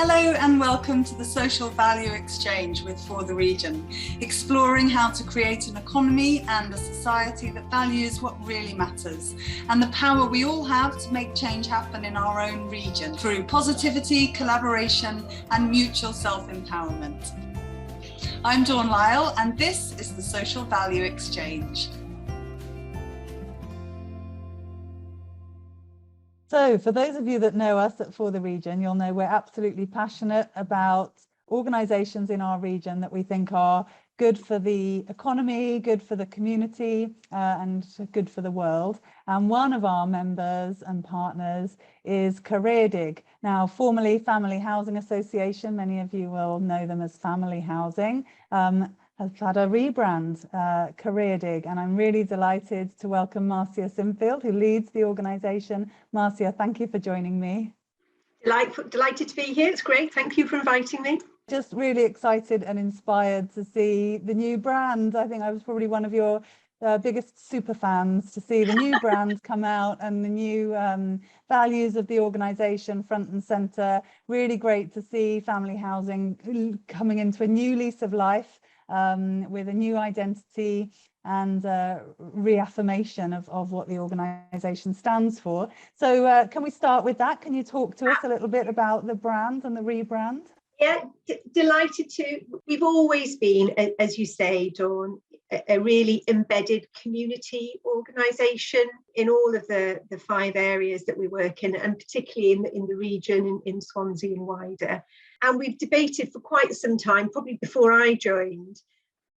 Hello and welcome to the Social Value Exchange with For the Region, exploring how to create an economy and a society that values what really matters and the power we all have to make change happen in our own region through positivity, collaboration and mutual self-empowerment. I'm Dawn Lyle and this is the Social Value Exchange. So for those of you that know us at For the Region, you'll know we're absolutely passionate about organisations in our region that we think are good for the economy, good for the community and good for the world. And one of our members and partners is Caredig, now formerly Family Housing Association. Many of you will know them as Family Housing. Has had a rebrand, Caredig, and I'm really delighted to welcome Marcia Sinfield, who leads the organisation. Marcia, thank you for joining me. Delighted to be here. It's great. Thank you for inviting me. Just really excited and inspired to see the new brand. I think I was probably one of your biggest super fans to see the new brand come out and the new values of the organisation front and centre. Really great to see Family Housing coming into a new lease of life. With a new identity and reaffirmation of what the organisation stands for. So can we start with that? Can you talk to us a little bit about the brand and the rebrand? Yeah, delighted to. We've always been, as you say, Dawn, a really embedded community organisation in all of the 5 areas that we work in, and particularly in the region, in Swansea and wider. And we've debated for quite some time, probably before I joined,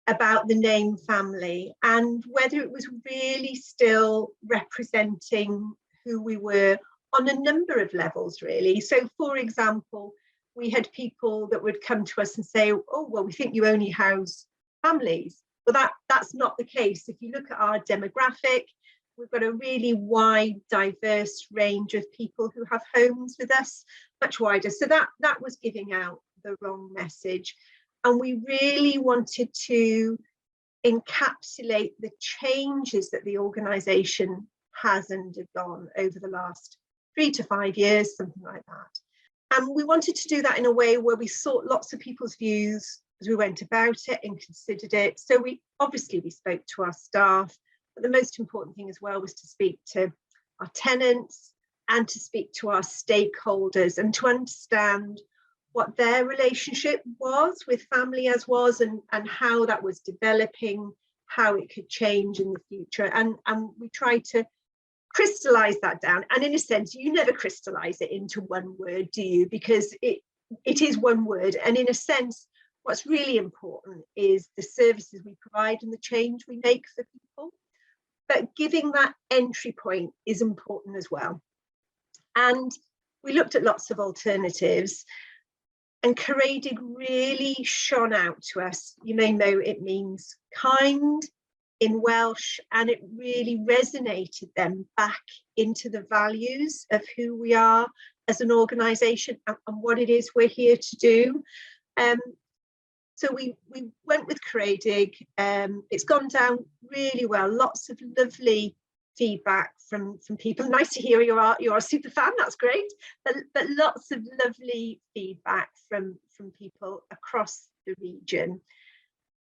about the name family and whether it was really still representing who we were on a number of levels, really. So, for example, we had people that would come to us and say, oh, well, we think you only house families. Well, that's not the case. If you look at our demographic, we've got a really wide, diverse range of people who have homes with us, much wider. So that was giving out the wrong message. And we really wanted to encapsulate the changes that the organisation has undergone over the last 3 to 5 years, something like that. And we wanted to do that in a way where we sought lots of people's views as we went about it and considered it. So we spoke to our staff, but the most important thing as well was to speak to our tenants and to speak to our stakeholders and to understand what their relationship was with family as was and how that was developing, how it could change in the future. And we tried to crystallize that down. And in a sense, you never crystallize it into one word, do you? Because it is one word. And in a sense, what's really important is the services we provide and the change we make for people. But giving that entry point is important as well. And we looked at lots of alternatives, and Caredig really shone out to us. You may know it means kind in Welsh, and it really resonated them back into the values of who we are as an organisation and what it is we're here to do. So we went with Caredig. It's gone down really well. Lots of lovely feedback from people. Nice to hear you're a super fan. That's great. But lots of lovely feedback from people across the region.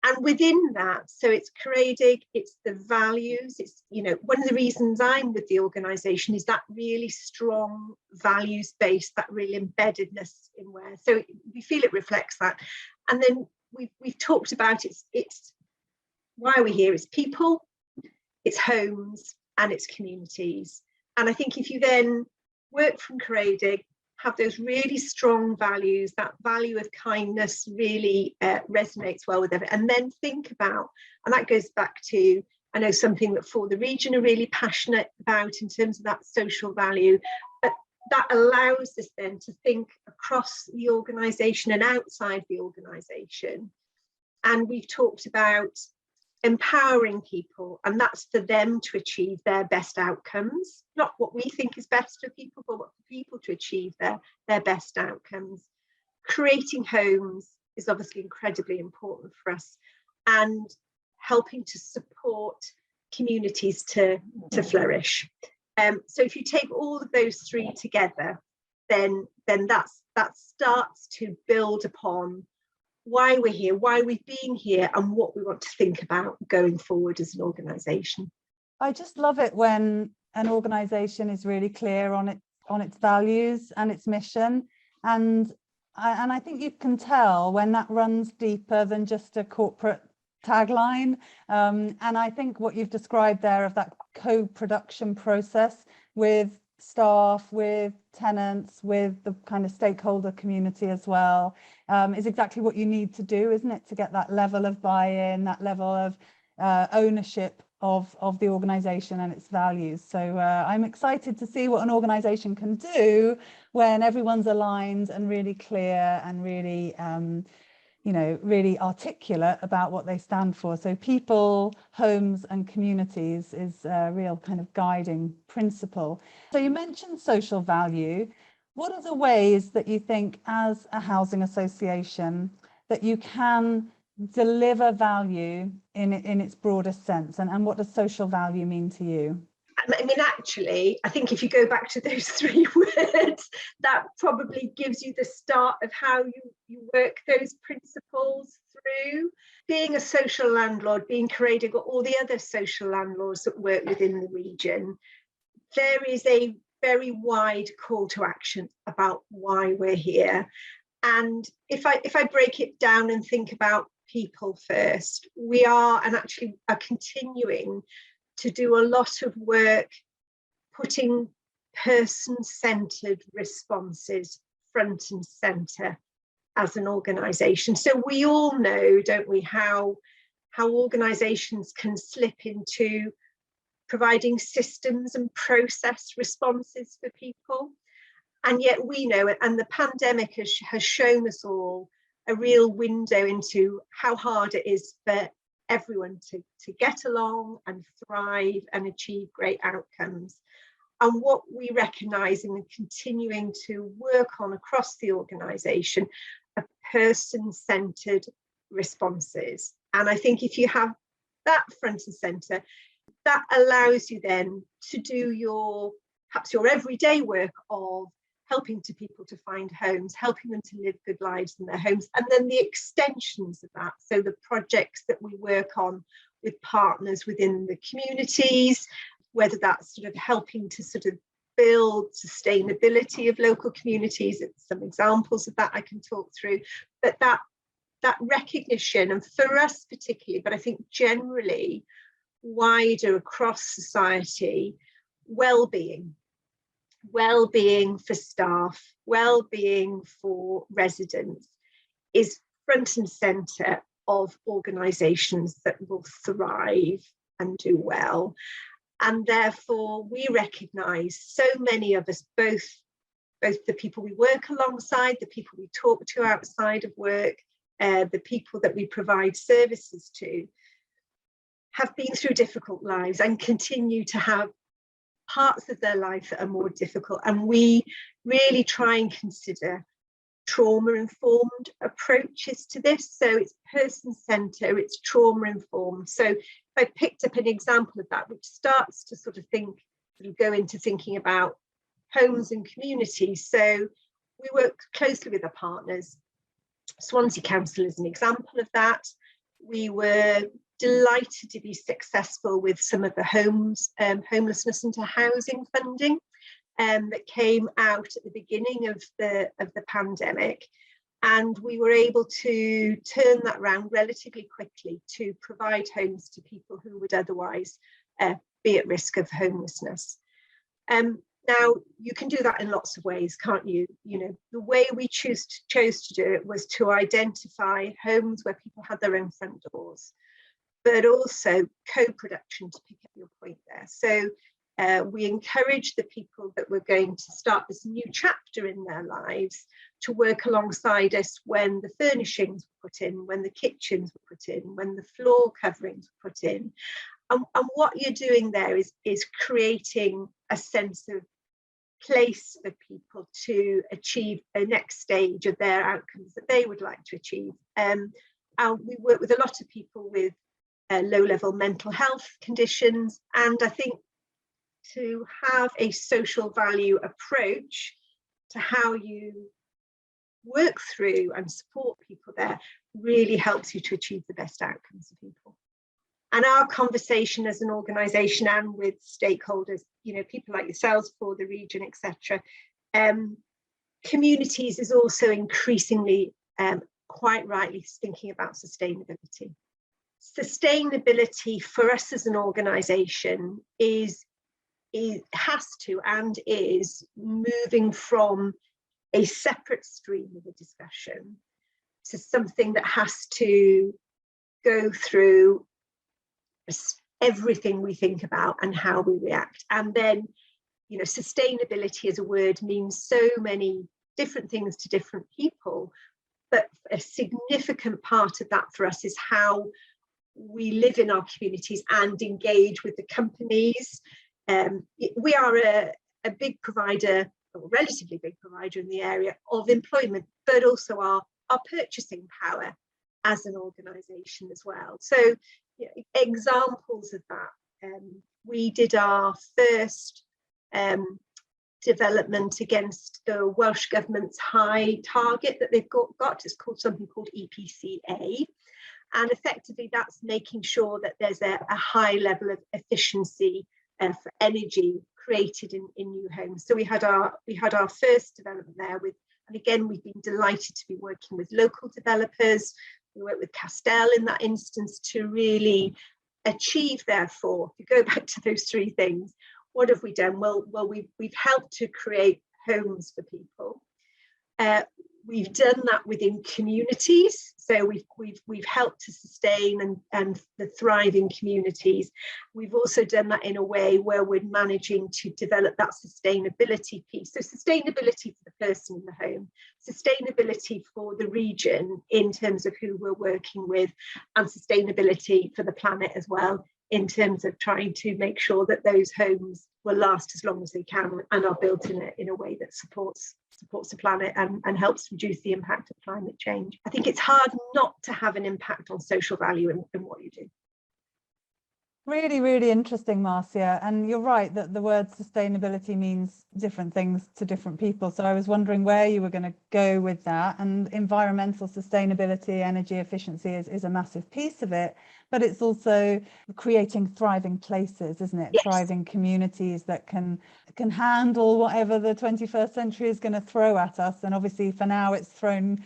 And within that, so it's Caredig, it's the values. It's, you know, one of the reasons I'm with the organisation is that really strong values base, that real embeddedness in where. So we feel it reflects that. And then we've talked about it's why are we here? It's people, it's homes, and it's communities. And I think if you then work from Caredig, have those really strong values, that value of kindness really resonates well with everyone. And then think about, and that goes back to, I know something that For the Region are really passionate about in terms of that social value, but that allows us then to think across the organisation and outside the organisation. And we've talked about empowering people, and that's for them to achieve their best outcomes, not what we think is best for people, but what for people to achieve their best outcomes. Creating homes is obviously incredibly important for us, and helping to support communities to flourish. So if you take all of those 3 together, then that starts to build upon why we're here, why we've been here, and what we want to think about going forward as an organisation. I just love it when an organisation is really clear on its values and its mission, and I think you can tell when that runs deeper than just a corporate tagline. And I think what you've described there of that co-production process with staff, with tenants, with the kind of stakeholder community as well, is exactly what you need to do, isn't it, to get that level of buy-in, that level of ownership of the organisation and its values. So I'm excited to see what an organisation can do when everyone's aligned and really clear and really really articulate about what they stand for. So people, homes and communities is a real kind of guiding principle. So you mentioned social value. What are the ways that you think as a housing association that you can deliver value in its broadest sense, and what does social value mean to you? I mean, actually, I think if you go back to those 3 words, that probably gives you the start of how you work those principles through. Being a social landlord, being Caredig, or all the other social landlords that work within the region, there is a very wide call to action about why we're here. And if I break it down and think about people first, we are, and actually are continuing to do a lot of work putting person-centred responses front and centre as an organisation. So we all know, don't we, how organisations can slip into providing systems and process responses for people. And yet we know it, and the pandemic has shown us all a real window into how hard it is for everyone to get along and thrive and achieve great outcomes. And what we recognise and continuing to work on across the organisation are person-centred responses. And I think if you have that front and centre, that allows you then to do perhaps your everyday work of helping people to find homes, helping them to live good lives in their homes, and then the extensions of that. So the projects that we work on with partners within the communities, whether that's sort of helping to sort of build sustainability of local communities, some examples of that I can talk through, but that recognition, and for us particularly, but I think generally wider across society, well-being for staff, well-being for residents is front and centre of organisations that will thrive and do well. And therefore we recognise, so many of us, both the people we work alongside, the people we talk to outside of work, the people that we provide services to, have been through difficult lives and continue to have parts of their life that are more difficult. And we really try and consider trauma-informed approaches to this. So it's person-centred, it's trauma-informed. So if I picked up an example of that, which starts to sort of go into thinking about homes and communities. So we work closely with our partners. Swansea Council is an example of that. We were delighted to be successful with some of the homelessness into housing funding that came out at the beginning of the pandemic, and we were able to turn that around relatively quickly to provide homes to people who would otherwise be at risk of homelessness. Now you can do that in lots of ways, can't you? You know, the way we chose to do it was to identify homes where people had their own front doors, but also co-production, to pick up your point there. So we encourage the people that were going to start this new chapter in their lives to work alongside us when the furnishings were put in, when the kitchens were put in, when the floor coverings were put in. And what you're doing there is creating a sense of place for people to achieve a next stage of their outcomes that they would like to achieve. And we work with a lot of people with low-level mental health conditions, and I think to have a social value approach to how you work through and support people there really helps you to achieve the best outcomes for people. And our conversation as an organisation and with stakeholders, you know, people like yourselves for the region, etc., communities is also increasingly, quite rightly, thinking about sustainability. Sustainability for us as an organisation has to and is moving from a separate stream of a discussion to something that has to go through everything we think about and how we react. And then, you know, sustainability as a word means so many different things to different people, but a significant part of that for us is how we live in our communities and engage with the companies. We are a big provider, a relatively big provider in the area of employment, but also our purchasing power as an organisation as well. So, you know, examples of that. We did our first development against the Welsh Government's high target that they've got. It's called something called EPCA. And effectively, that's making sure that there's a high level of efficiency for energy created in new homes. So we had our first development there with, and again, we've been delighted to be working with local developers. We worked with Castell in that instance to really achieve, therefore, if you go back to those three things, what have we done? Well, we've helped to create homes for people. We've done that within communities, so we've helped to sustain and the thriving communities. We've also done that in a way where we're managing to develop that sustainability piece. So sustainability for the person in the home, sustainability for the region in terms of who we're working with, and sustainability for the planet as well, in terms of trying to make sure that those homes will last as long as they can and are built in a way that supports the planet and helps reduce the impact of climate change. I think it's hard not to have an impact on social value in what you do. Really, really interesting, Marcia. And you're right that the word sustainability means different things to different people. So I was wondering where you were going to go with that. And environmental sustainability, energy efficiency is a massive piece of it. But it's also creating thriving places, isn't it? Yes. Thriving communities that can handle whatever the 21st century is going to throw at us. And obviously for now it's thrown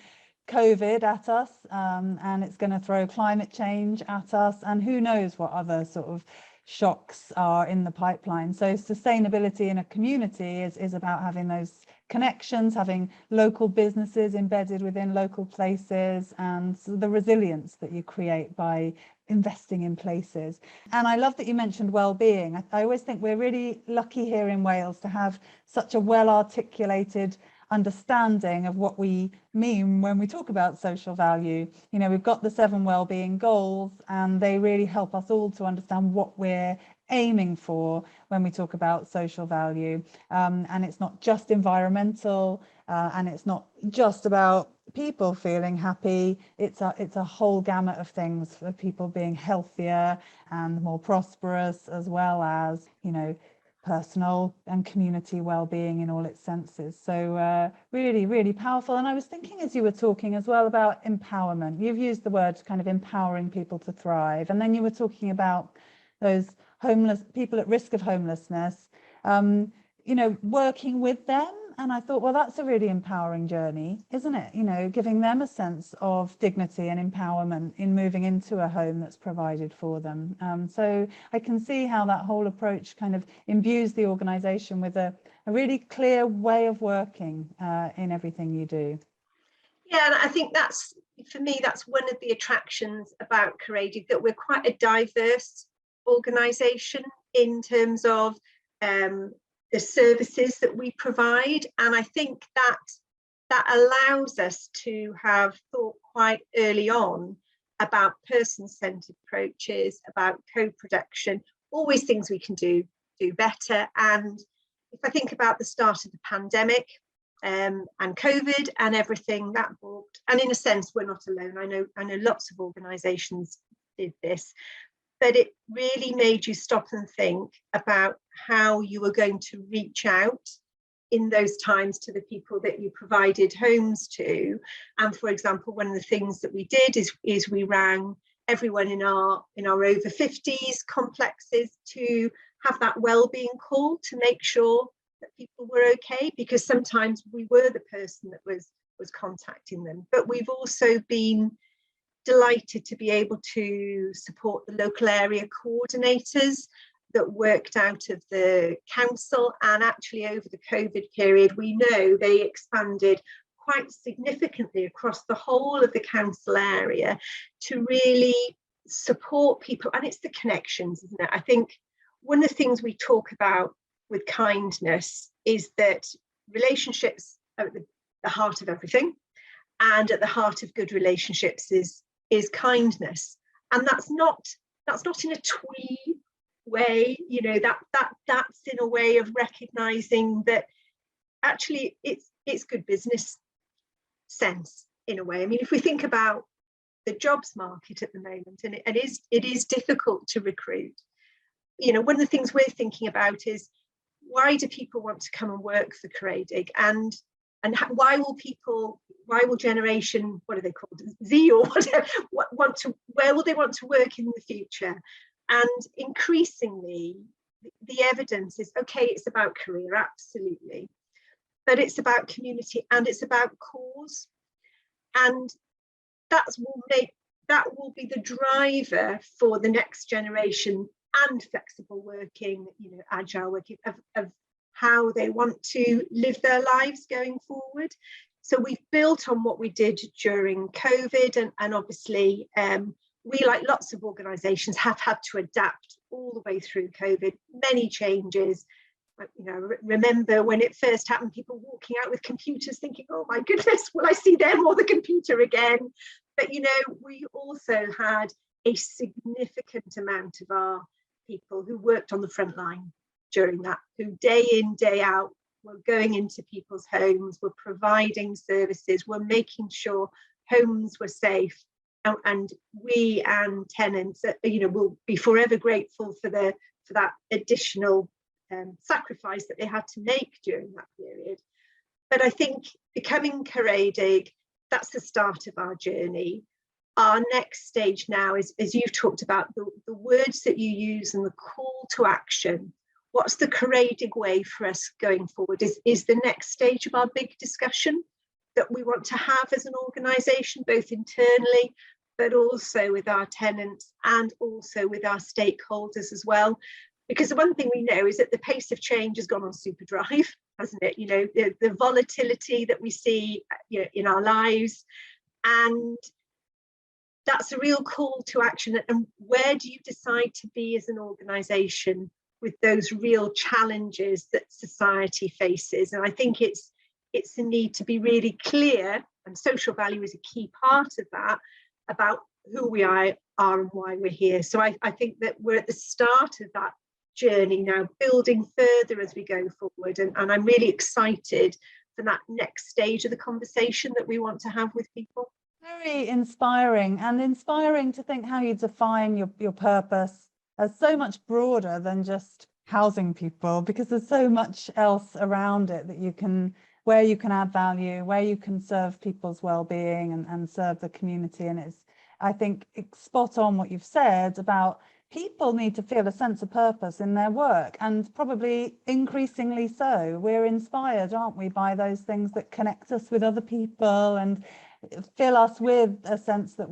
COVID at us, and it's going to throw climate change at us, and who knows what other sort of shocks are in the pipeline. So sustainability in a community is about having those connections, having local businesses embedded within local places, and the resilience that you create by investing in places. And I love that you mentioned well-being. I always think we're really lucky here in Wales to have such a well-articulated understanding of what we mean when we talk about social value. You know, we've got the 7 well-being goals, and they really help us all to understand what we're aiming for when we talk about social value. And it's not just environmental, and it's not just about people feeling happy. It's a whole gamut of things for people being healthier and more prosperous, as well as, you know, personal and community well-being in all its senses. So really, really powerful. And I was thinking as you were talking as well about empowerment. You've used the word kind of empowering people to thrive. And then you were talking about those homeless people at risk of homelessness, you know, working with them. And I thought, well, that's a really empowering journey, isn't it? You know, giving them a sense of dignity and empowerment in moving into a home that's provided for them. So I can see how that whole approach kind of imbues the organisation with a really clear way of working in everything you do. Yeah, and I think that's, for me, that's one of the attractions about Caredig, that we're quite a diverse organisation in terms of the services that we provide. And I think that allows us to have thought quite early on about person-centred approaches, about co-production, always things we can do better. And if I think about the start of the pandemic and COVID and everything that brought, and in a sense we're not alone, I know lots of organisations did this, but it really made you stop and think about how you were going to reach out in those times to the people that you provided homes to. And for example, one of the things that we did is we rang everyone in our over 50s complexes to have that well-being call to make sure that people were okay, because sometimes we were the person that was contacting them. But we've also been delighted to be able to support the local area coordinators that worked out of the council, and actually over the COVID period we know they expanded quite significantly across the whole of the council area to really support people. And it's the connections, isn't it? I think one of the things we talk about with kindness is that relationships are at the heart of everything, and at the heart of good relationships is kindness. And that's not in a twee way, you know, that's in a way of recognizing that actually it's good business sense in a way. I mean, if we think about the jobs market at the moment, and it is difficult to recruit, you know, one of the things we're thinking about is, why do people want to come and work for Caredig, and why will generation, what are they called, Z or whatever, where will they want to work in the future? And increasingly the evidence is, okay, it's about career, absolutely, but it's about community and it's about cause, and that will be the driver for the next generation and flexible working, you know, agile working, of how they want to live their lives going forward. So we've built on what we did during COVID, and obviously we, like lots of organisations, have had to adapt all the way through COVID, many changes. You know, remember when it first happened, people walking out with computers thinking, oh my goodness, will I see them or the computer again? But, you know, we also had a significant amount of our people who worked on the front line during that, who day in, day out were going into people's homes, were providing services, were making sure homes were safe. And we and tenants, you know, will be forever grateful for that additional sacrifice that they had to make during that period. But I think becoming Caredig, that's the start of our journey. Our next stage now is, as you've talked about, the words that you use and the call to action. What's the Caredig way for us going forward is the next stage of our big discussion that we want to have as an organisation, both internally, but also with our tenants and also with our stakeholders as well. Because the one thing we know is that the pace of change has gone on super drive, hasn't it? You know, the volatility that we see, you know, in our lives, and that's a real call to action. And where do you decide to be as an organisation with those real challenges that society faces? And I think it's a need to be really clear, and social value is a key part of that, about who we are and why we're here. So I think that we're at the start of that journey now, building further as we go forward, and I'm really excited for that next stage of the conversation that we want to have with people. Very inspiring, and inspiring to think how you define your purpose as so much broader than just housing people, because there's so much else around it that where you can add value, where you can serve people's well-being and serve the community. And it's, I think, it's spot on what you've said about people need to feel a sense of purpose in their work, and probably increasingly so. We're inspired, aren't we, by those things that connect us with other people and fill us with a sense that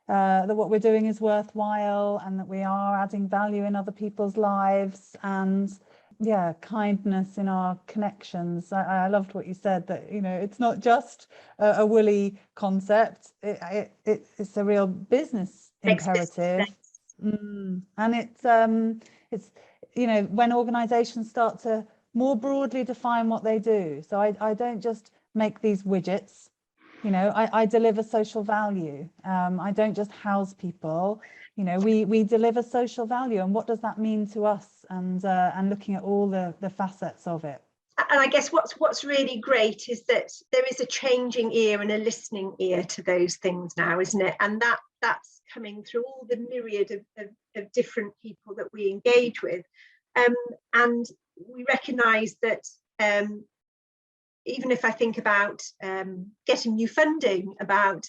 that what we're doing is worthwhile and that we are adding value in other people's lives, and yeah, kindness in our connections. I loved what you said, that, you know, it's not just a woolly concept, it's a real business imperative. And it's you know, when organizations start to more broadly define what they do. So I don't just make these widgets, you know, I deliver social value. I don't just house people, you know, we deliver social value. And what does that mean to us? And looking at all the facets of it. And I guess what's really great is that there is a changing ear and a listening ear to those things now, isn't it? And that's coming through all the myriad of different people that we engage with. And we recognise that even if I think about getting new funding, about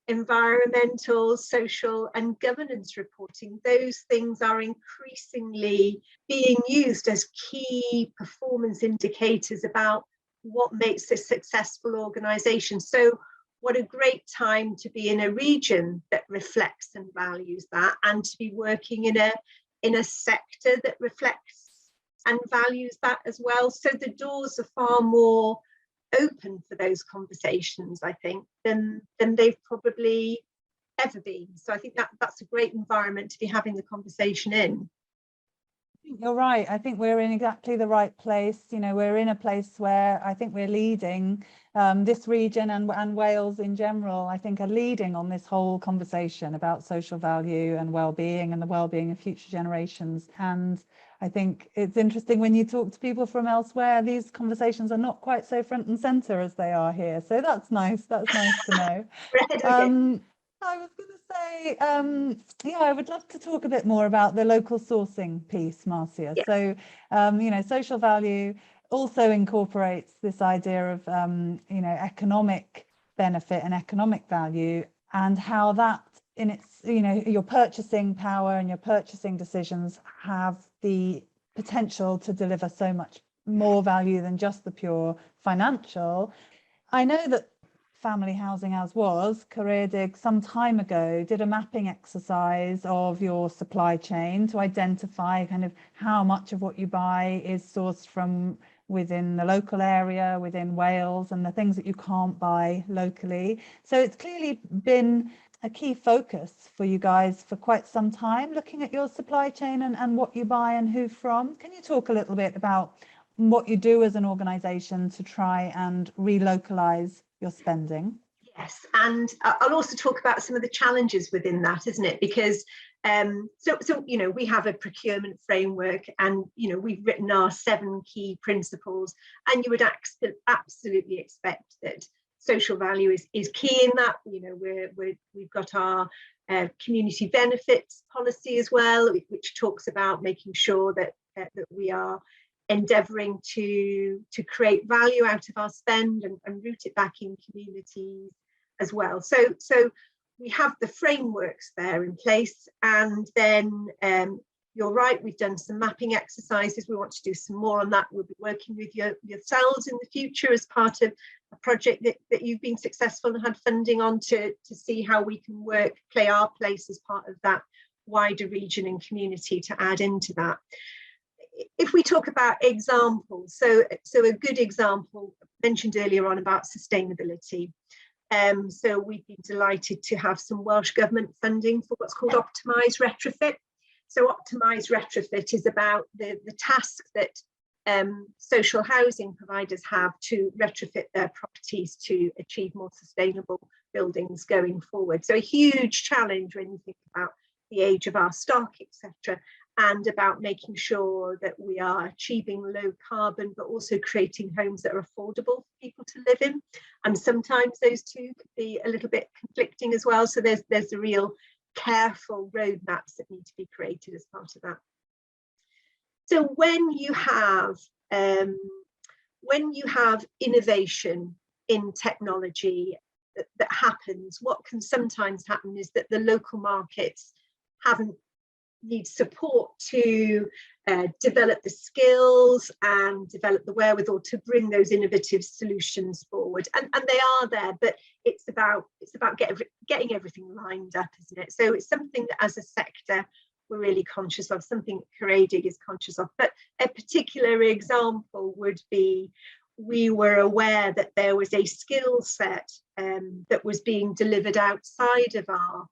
environmental, social and governance reporting, those things are increasingly being used as key performance indicators about what makes a successful organisation. So what a great time to be in a region that reflects and values that, and to be working in a sector that reflects and values that as well. So the doors are far more open for those conversations, I think, than they've probably ever been. So I think that's a great environment to be having the conversation in. You're right. I think we're in exactly the right place. You know, we're in a place where I think we're leading, this region and Wales in general, I think, are leading on this whole conversation about social value and well-being and the well-being of future generations. And I think it's interesting when you talk to people from elsewhere, these conversations are not quite so front and centre as they are here. So that's nice. That's nice to know. I was going to say, yeah, I would love to talk a bit more about the local sourcing piece, Marcia. Yeah. So, you know, social value also incorporates this idea of, you know, economic benefit and economic value, and how that in its, you know, your purchasing power and your purchasing decisions have the potential to deliver so much more value than just the pure financial. I know that Family Housing As Was, Caredig, some time ago did a mapping exercise of your supply chain to identify kind of how much of what you buy is sourced from within the local area, within Wales, and the things that you can't buy locally. So it's clearly been a key focus for you guys for quite some time, looking at your supply chain and what you buy and who from. Can you talk a little bit about what you do as an organisation to try and relocalise your spending? Yes, and I'll also talk about some of the challenges within that, isn't it? Because so you know, we have a procurement framework, and you know, we've written our 7 key principles, and you would absolutely expect that social value is key in that. You know, we've got our community benefits policy as well, which talks about making sure that that we are endeavouring to create value out of our spend and root it back in communities as well. So we have the frameworks there in place, and then you're right, we've done some mapping exercises. We want to do some more on that. We'll be working with yourselves in the future as part of a project that you've been successful and had funding on to see how we can play our place as part of that wider region and community to add into that. If we talk about examples, so a good example mentioned earlier on about sustainability. So we've been delighted to have some Welsh Government funding for what's called optimised retrofit. So optimised retrofit is about the task that social housing providers have to retrofit their properties to achieve more sustainable buildings going forward. So a huge challenge when you think about the age of our stock, etc., and about making sure that we are achieving low carbon, but also creating homes that are affordable for people to live in. And sometimes those two could be a little bit conflicting as well. So there's a real careful roadmaps that need to be created as part of that. So when you have innovation in technology that happens, what can sometimes happen is that the local markets need support to develop the skills and develop the wherewithal to bring those innovative solutions forward, and they are there, but it's about getting everything lined up, isn't it? So it's something that as a sector we're really conscious of, something that Caredig is conscious of. But a particular example would be, we were aware that there was a skill set that was being delivered outside of our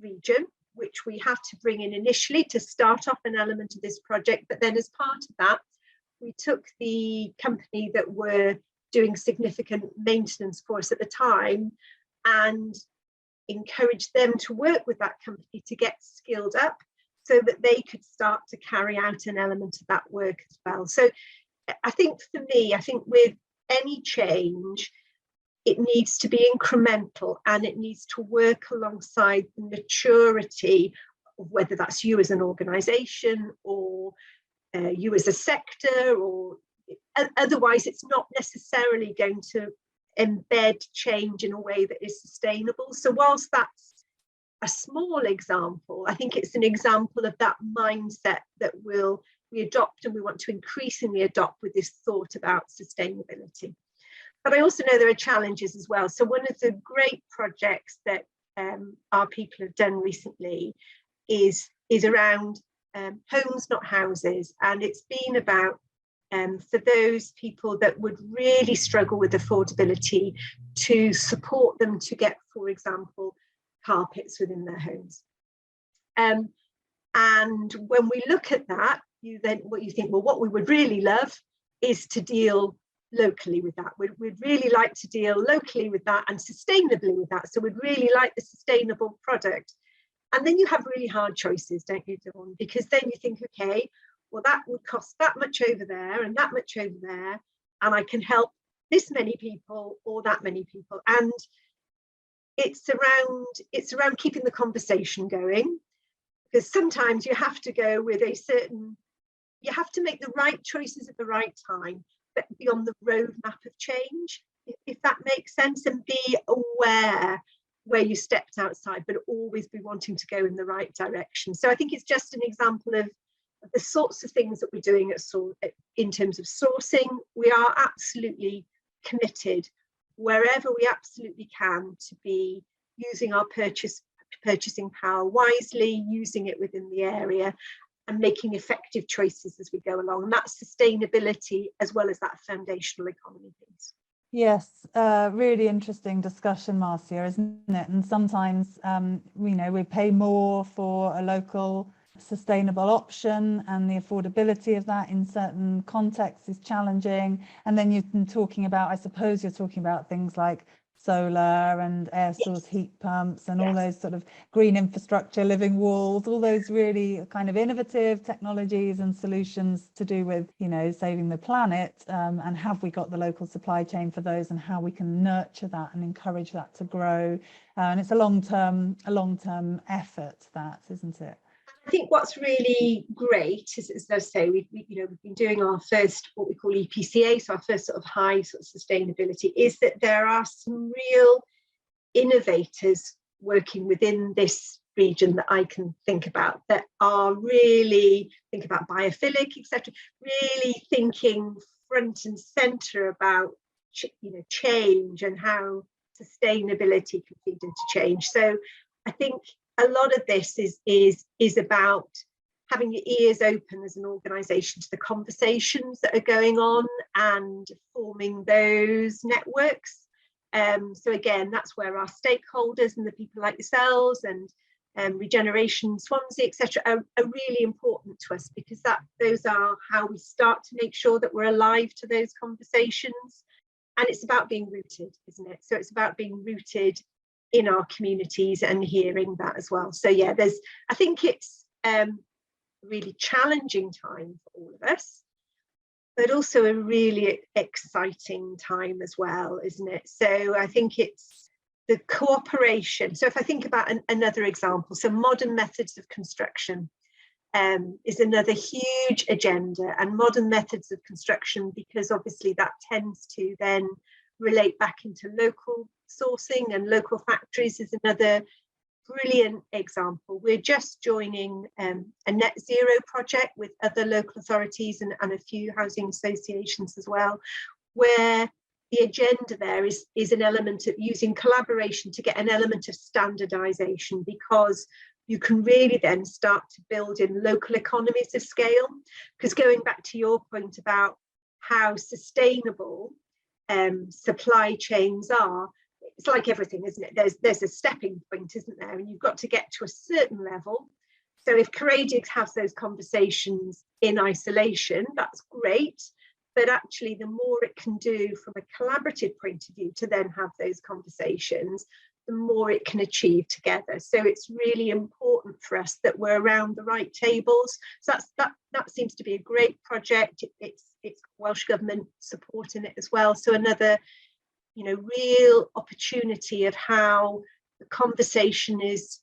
region, which we had to bring in initially to start off an element of this project. But then as part of that, we took the company that were doing significant maintenance for us at the time and encouraged them to work with that company to get skilled up so that they could start to carry out an element of that work as well. So I think for me, I think with any change, it needs to be incremental, and it needs to work alongside the maturity of whether that's you as an organisation or you as a sector, or otherwise it's not necessarily going to embed change in a way that is sustainable. So whilst that's a small example, I think it's an example of that mindset that we adopt and we want to increasingly adopt with this thought about sustainability. But I also know there are challenges as well. So one of the great projects that our people have done recently is around homes, not houses. And it's been about for those people that would really struggle with affordability, to support them to get, for example, carpets within their homes. And when we look at that, you think, well, what we would really love is to deal locally with that. We'd really like to deal locally with that and sustainably with that. So we'd really like the sustainable product. And then you have really hard choices, don't you, Dawn? Because then you think, okay, well, that would cost that much over there and that much over there, and I can help this many people or that many people. And it's around keeping the conversation going, because sometimes you have to go with you have to make the right choices at the right time, but be on the roadmap of change, if that makes sense, and be aware where you stepped outside, but always be wanting to go in the right direction. So I think it's just an example of the sorts of things that we're doing in terms of sourcing. We are absolutely committed, wherever we absolutely can, to be using our purchasing power wisely, using it within the area, and making effective choices as we go along. And that's sustainability as well as that foundational economy piece. Yes, really interesting discussion, Marcia, isn't it? And sometimes, we pay more for a local sustainable option, and the affordability of that in certain contexts is challenging. And then you've been talking about, I suppose you're talking about things like solar and air source heat pumps and all those sort of green infrastructure, living walls, all those really kind of innovative technologies and solutions to do with, saving the planet, and have we got the local supply chain for those, and how we can nurture that and encourage that to grow. And it's a long-term effort, that, isn't it? I think what's really great is, as I say, we've been doing our first, what we call EPCA, so our first sort of high sort of sustainability, is that there are some real innovators working within this region that I can think about, that are really think about biophilic, etc., really thinking front and centre about change and how sustainability can feed into change. So I think a lot of this is about having your ears open as an organisation to the conversations that are going on and forming those networks. So again, that's where our stakeholders and the people like yourselves and Regeneration Swansea, etc., are really important to us, because those are how we start to make sure that we're alive to those conversations. And it's about being rooted, isn't it? So it's about being rooted in our communities and hearing that as well. So yeah, I think it's a really challenging time for all of us, but also a really exciting time as well, isn't it? So I think it's the cooperation. So if I think about another example, so modern methods of construction is another huge agenda, and modern methods of construction, because obviously that tends to then relate back into local sourcing and local factories, is another brilliant example. We're just joining a net zero project with other local authorities and a few housing associations as well, where the agenda there is an element of using collaboration to get an element of standardization, because you can really then start to build in local economies of scale. Because going back to your point about how sustainable supply chains are, it's like everything, isn't it? There's a stepping point, isn't there? And you've got to get to a certain level. So if Caredig has those conversations in isolation, that's great. But actually, the more it can do from a collaborative point of view to then have those conversations, the more it can achieve together. So it's really important for us that we're around the right tables. So that seems to be a great project. It's Welsh Government supporting it as well. So another, real opportunity of how the conversation is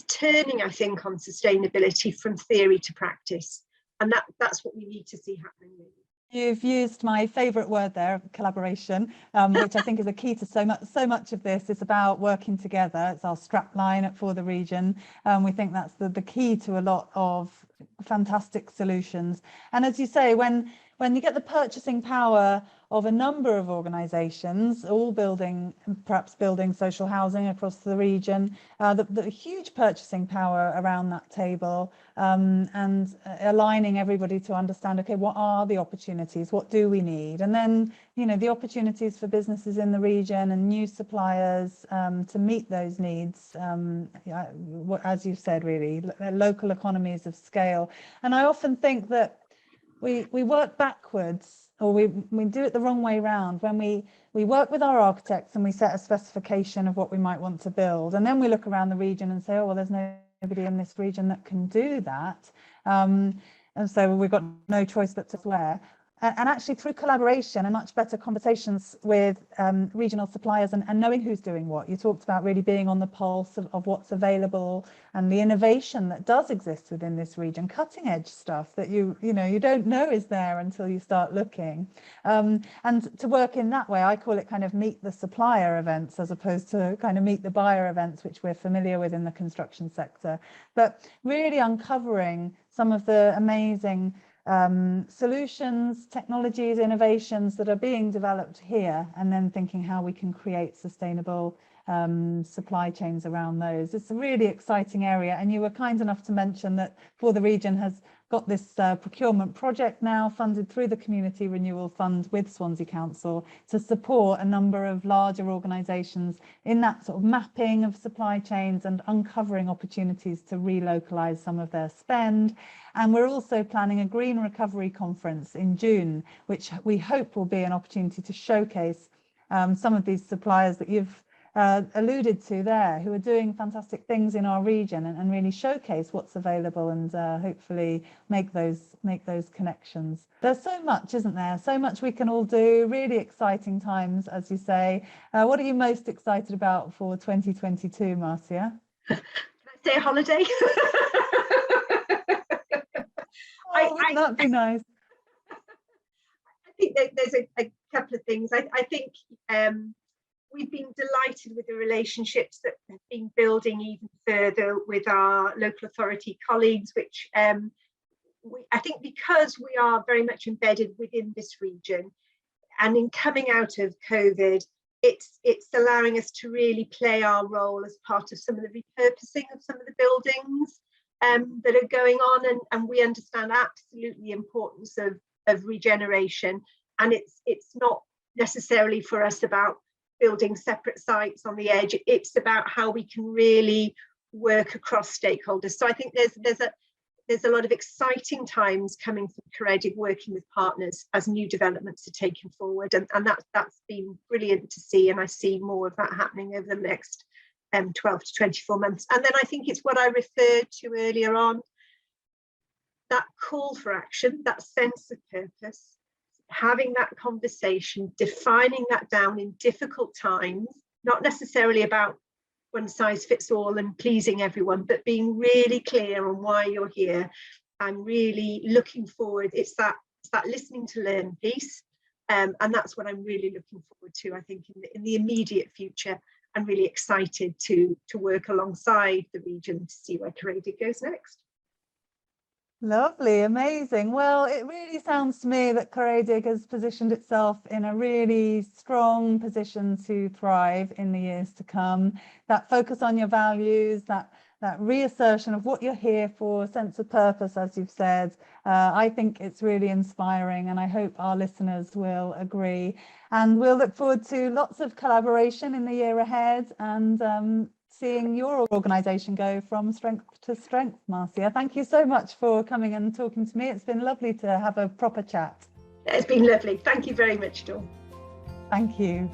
turning, I think, on sustainability from theory to practice. And that's what we need to see happening really. You've used my favourite word there, collaboration, which I think is a key to so much of this. It's about working together. It's our strapline For the Region. We think that's the key to a lot of fantastic solutions. And as you say, when you get the purchasing power of a number of organisations, all perhaps building social housing across the region, the huge purchasing power around that table, and aligning everybody to understand, okay, what are the opportunities? What do we need? And then, the opportunities for businesses in the region and new suppliers to meet those needs, as you said, really, local economies of scale. And I often think that we work backwards, or we do it the wrong way around when we work with our architects and we set a specification of what we might want to build, and then we look around the region and say, oh, well, there's nobody in this region that can do that, and so we've got no choice but to swear. And actually, through collaboration and much better conversations with regional suppliers and knowing who's doing what, you talked about really being on the pulse of what's available and the innovation that does exist within this region, cutting edge stuff that you don't know is there until you start looking. And to work in that way, I call it kind of meet the supplier events as opposed to kind of meet the buyer events, which we're familiar with in the construction sector. But really uncovering some of the amazing solutions, technologies, innovations that are being developed here, and then thinking how we can create sustainable supply chains around those. It's a really exciting area, and you were kind enough to mention that For the Region has got this procurement project now funded through the Community Renewal Fund with Swansea Council to support a number of larger organisations in that sort of mapping of supply chains and uncovering opportunities to relocalise some of their spend. And we're also planning a Green Recovery Conference in June, which we hope will be an opportunity to showcase some of these suppliers that you've alluded to there, who are doing fantastic things in our region, and really showcase what's available, and hopefully make those connections. There's so much, isn't there? So much we can all do. Really exciting times, as you say. What are you most excited about for 2022, Marcia? Can I say a holiday? Wouldn't that be nice? I think there's a couple of things. I think we've been delighted with the relationships that have been building even further with our local authority colleagues, which I think because we are very much embedded within this region, and in coming out of COVID, it's allowing us to really play our role as part of some of the repurposing of some of the buildings that are going on, and we understand absolutely the importance of regeneration. And it's not necessarily for us about building separate sites on the edge. It's about how we can really work across stakeholders. So I think there's a lot of exciting times coming from Caredig, working with partners as new developments are taken forward, and that's been brilliant to see, and I see more of that happening over the next 12 to 24 months. And then I think it's what I referred to earlier on, that call for action, that sense of purpose, having that conversation, defining that down in difficult times, not necessarily about one size fits all and pleasing everyone, but being really clear on why you're here. I'm really looking forward. It's that listening to learn piece, and that's what I'm really looking forward to. I think in the immediate future, I'm really excited to work alongside the region to see where Caredig goes next. Lovely, amazing. Well, it really sounds to me that Caredig has positioned itself in a really strong position to thrive in the years to come. That focus on your values, that reassertion of what you're here for, sense of purpose, as you've said. I think it's really inspiring, and I hope our listeners will agree. And we'll look forward to lots of collaboration in the year ahead, and seeing your organisation go from strength to strength. Marcia, thank you so much for coming and talking to me. It's been lovely to have a proper chat. It's been lovely. Thank you very much, Dawn. Thank you.